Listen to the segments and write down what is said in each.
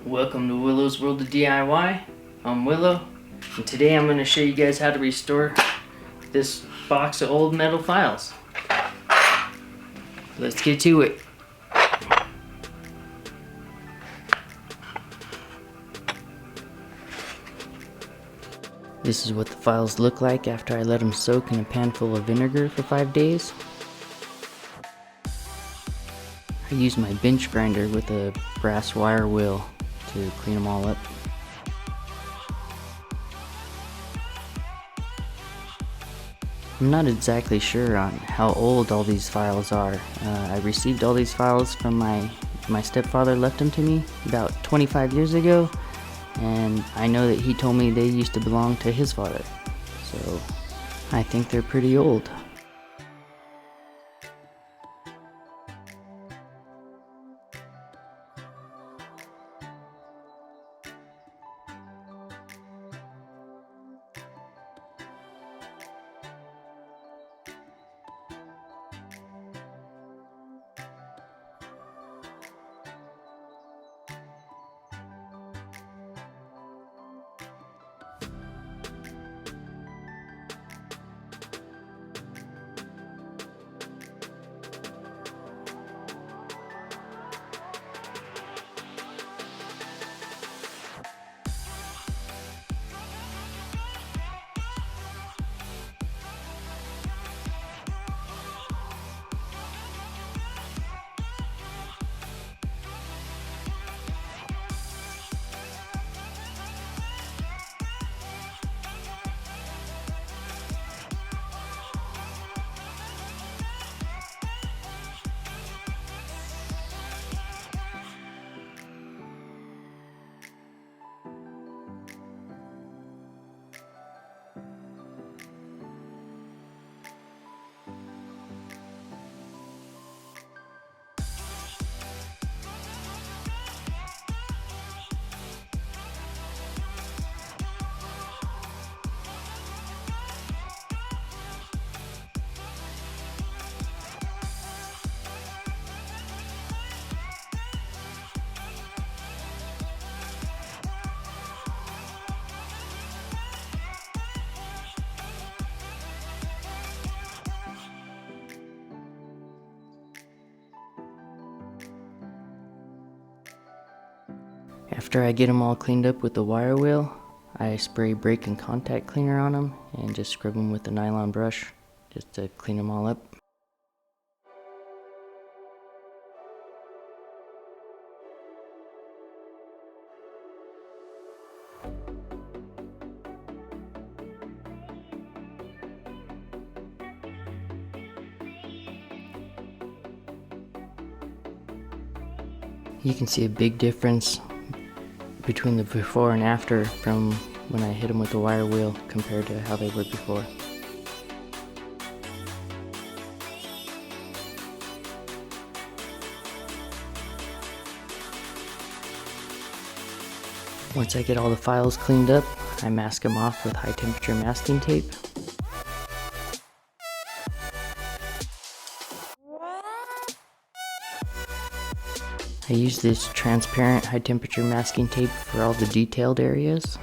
Welcome to Willow's World of DIY. I'm Willow, and today I'm going to show you guys how to restore this box of old metal files. Let's get to it. This is what the files look like after I let them soak in a pan full of vinegar for 5 days. I use my bench grinder with a brass wire wheel to clean them all up. I'm not exactly sure on how old all these files are. I received all these files from my stepfather left them to me about 25 years ago, and I know that he told me they used to belong to his father, so I think they're pretty old. After I get them all cleaned up with the wire wheel, I spray brake and contact cleaner on them and just scrub them with the nylon brush just to clean them all up. You can see a big difference between the before and after from when I hit them with the wire wheel compared to how they were before. Once I get all the files cleaned up, I mask them off with high temperature masking tape. I use this transparent high temperature masking tape for all the detailed areas.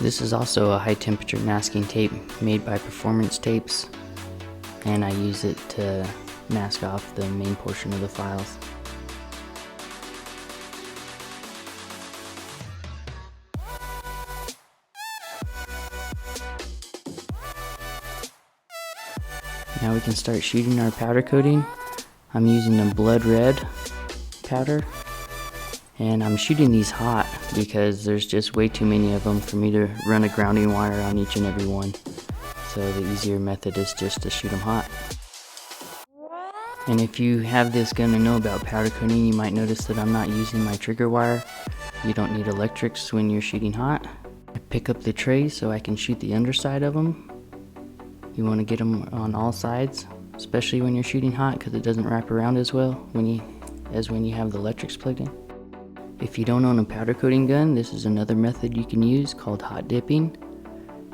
This is also a high temperature masking tape made by Performance Tapes, and I use it to mask off the main portion of the files. Now we can start shooting our powder coating. I'm using a blood red powder. And I'm shooting these hot because there's just way too many of them for me to run a grounding wire on each and every one. So the easier method is just to shoot them hot. And if you have this gun and know about powder coating, you might notice that I'm not using my trigger wire. You don't need electrics when you're shooting hot. I pick up the tray so I can shoot the underside of them. You want to get them on all sides, especially when you're shooting hot, because it doesn't wrap around as well as when you have the electrics plugged in. If you don't own a powder coating gun, this is another method you can use called hot dipping.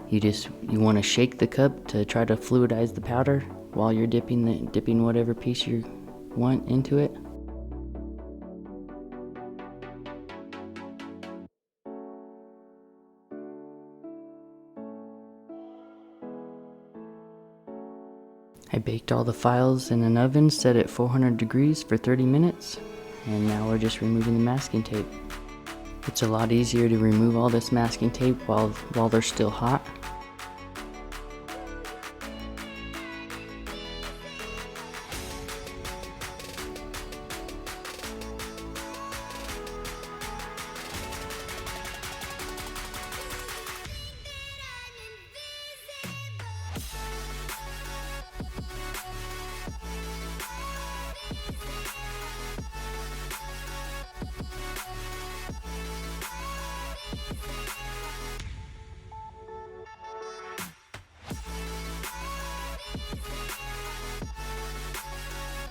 You want to shake the cup to try to fluidize the powder while you're dipping whatever piece you want into it. I baked all the files in an oven set at 400 degrees for 30 minutes, and now we're just removing the masking tape. It's a lot easier to remove all this masking tape while they're still hot.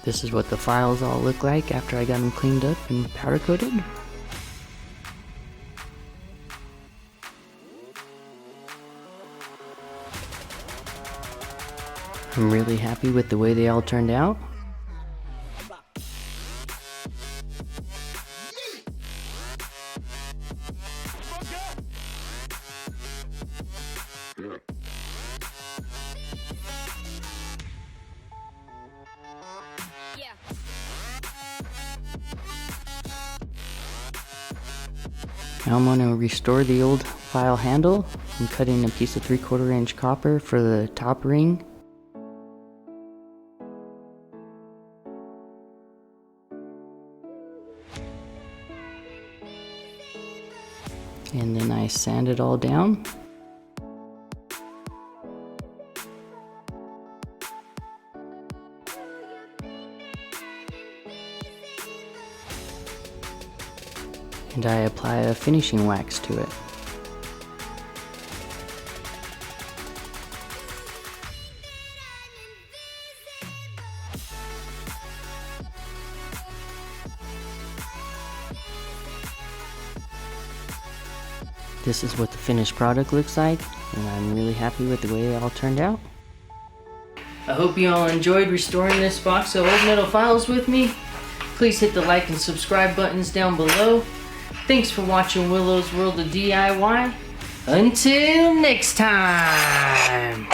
This is what the files all look like after I got them cleaned up and powder coated. I'm really happy with the way they all turned out. Now I'm going to restore the old file handle. I'm cutting a piece of 3/4 inch copper for the top ring. And then I sand it all down. And I apply a finishing wax to it. This is what the finished product looks like, and I'm really happy with the way it all turned out. I hope you all enjoyed restoring this box of old metal files with me. Please hit the like and subscribe buttons down below. Thanks for watching Willow's World of DIY. Until next time!